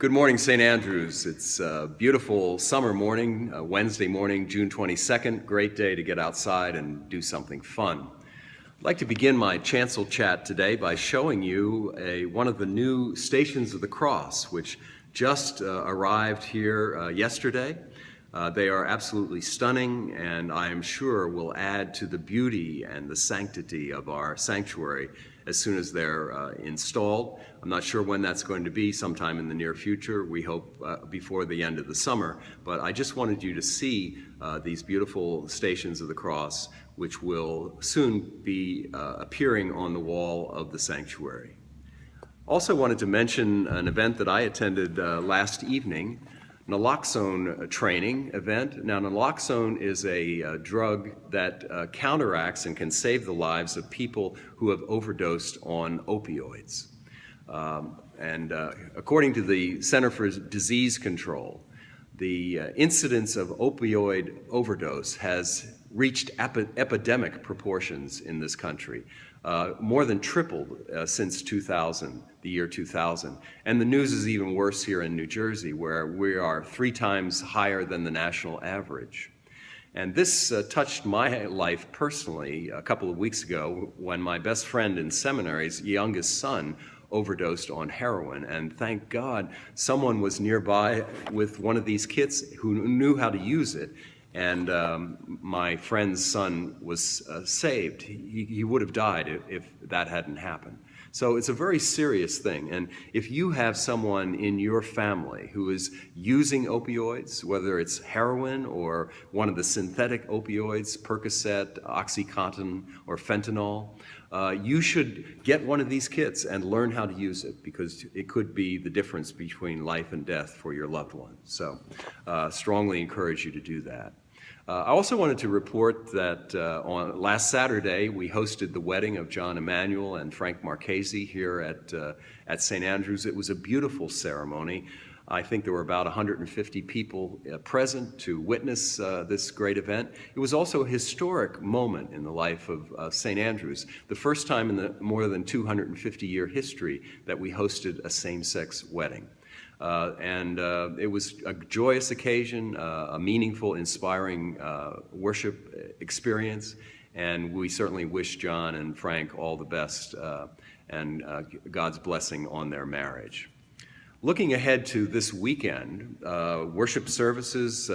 Good morning, St. Andrews. It's a beautiful summer morning, Wednesday morning, June 22nd. Great day to get outside and do something fun. I'd like to begin my Chancel Chat today by showing you one of the new Stations of the Cross, which just arrived here yesterday. They are absolutely stunning, and I am sure will add to the beauty and the sanctity of our sanctuary as soon as they're installed. I'm not sure when that's going to be, sometime in the near future. We hope before the end of the summer. But I just wanted you to see these beautiful Stations of the Cross, which will soon be appearing on the wall of the sanctuary. Also wanted to mention an event that I attended last evening, naloxone training event. Now, naloxone is a drug that counteracts and can save the lives of people who have overdosed on opioids. According to the Center for Disease Control, the incidence of opioid overdose has reached epidemic proportions in this country, more than tripled since 2000, the year 2000. And the news is even worse here in New Jersey, where we are 3 times higher than the national average. And this touched my life personally a couple of weeks ago when my best friend in seminary's youngest son overdosed on heroin. And thank God someone was nearby with one of these kits who knew how to use it. And my friend's son was saved. He would have died if that hadn't happened. So it's a very serious thing. And if you have someone in your family who is using opioids, whether it's heroin or one of the synthetic opioids, Percocet, OxyContin, or fentanyl, you should get one of these kits and learn how to use it, because it could be the difference between life and death for your loved one. So strongly encourage you to do that. I also wanted to report that on last Saturday, we hosted the wedding of John Emanuel and Frank Marchese here at St. Andrews. It was a beautiful ceremony. I think there were about 150 people present to witness this great event. It was also a historic moment in the life of St. Andrews, the first time in the more than 250-year history that we hosted a same-sex wedding. It was a joyous occasion, a meaningful, inspiring worship experience, and we certainly wish John and Frank all the best and God's blessing on their marriage. Looking ahead to this weekend, worship services,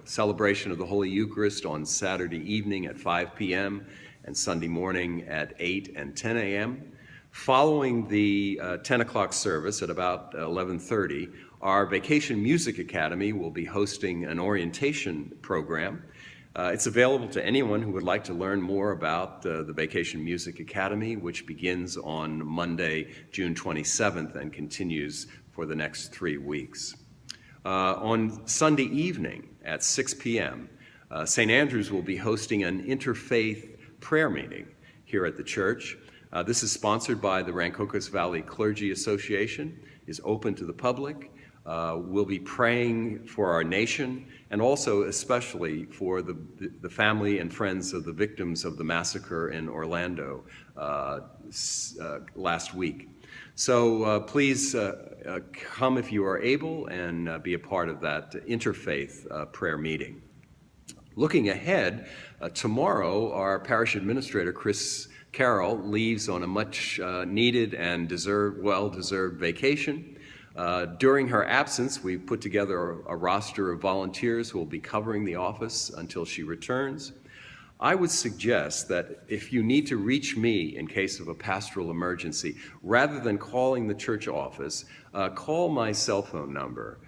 celebration of the Holy Eucharist on Saturday evening at 5 p.m. and Sunday morning at 8 and 10 a.m. Following the 10 o'clock service at about 11:30, our Vacation Music Academy will be hosting an orientation program. It's available to anyone who would like to learn more about the Vacation Music Academy, which begins on Monday, June 27th, and continues for the next 3 weeks. On Sunday evening at 6 p.m., St. Andrews will be hosting an interfaith prayer meeting here at the church. This is sponsored by the Rancocas Valley Clergy Association, is open to the public. We'll be praying for our nation and also especially for the family and friends of the victims of the massacre in Orlando last week. So please come if you are able and be a part of that interfaith prayer meeting. Looking ahead, tomorrow our parish administrator, Chris Carroll, leaves on a much needed and well-deserved vacation. During her absence, we've put together a roster of volunteers who will be covering the office until she returns. I would suggest that if you need to reach me in case of a pastoral emergency, rather than calling the church office, call my cell phone number,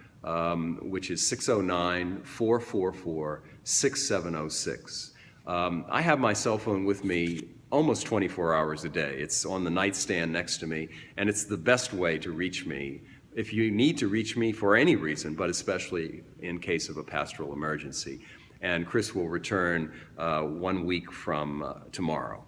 which is 609-444-6706. I have my cell phone with me almost 24 hours a day. It's on the nightstand next to me, and it's the best way to reach me if you need to reach me for any reason, but especially in case of a pastoral emergency. And Chris will return 1 week from tomorrow.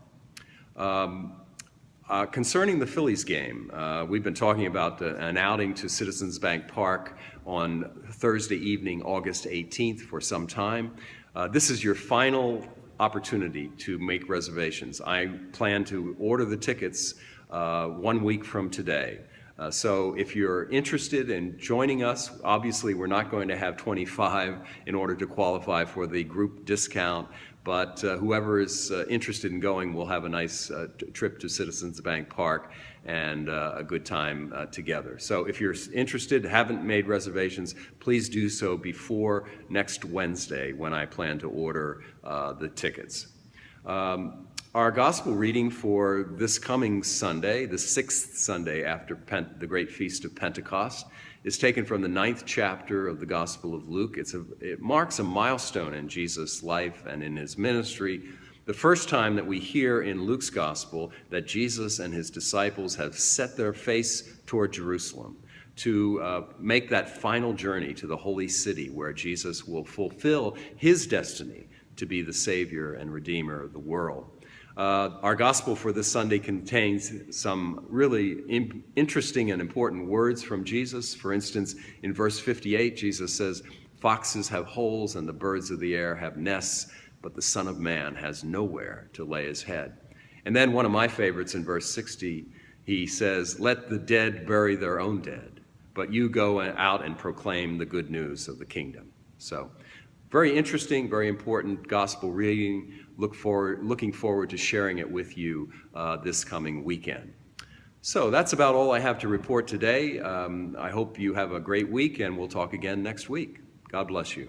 Concerning the Phillies game, we've been talking about an outing to Citizens Bank Park on Thursday evening, August 18th, for some time. This is your final opportunity to make reservations. I plan to order the tickets 1 week from today. So if you're interested in joining us, obviously we're not going to have 25 in order to qualify for the group discount, but whoever is interested in going will have a nice trip to Citizens Bank Park and a good time together. So if you're interested, haven't made reservations, please do so before next Wednesday when I plan to order the tickets. Our gospel reading for this coming Sunday, the 6th Sunday after the great feast of Pentecost, is taken from the 9th chapter of the Gospel of Luke. It marks a milestone in Jesus' life and in his ministry, the first time that we hear in Luke's gospel that Jesus and his disciples have set their face toward Jerusalem to make that final journey to the holy city where Jesus will fulfill his destiny to be the Savior and Redeemer of the world. Our gospel for this Sunday contains some really interesting and important words from Jesus. For instance, in verse 58, Jesus says, "Foxes have holes and the birds of the air have nests, but the Son of Man has nowhere to lay his head." And then one of my favorites in verse 60, he says, "Let the dead bury their own dead, but you go out and proclaim the good news of the kingdom." So, very interesting, very important gospel reading. Looking forward to sharing it with you this coming weekend. So that's about all I have to report today. I hope you have a great week, and we'll talk again next week. God bless you.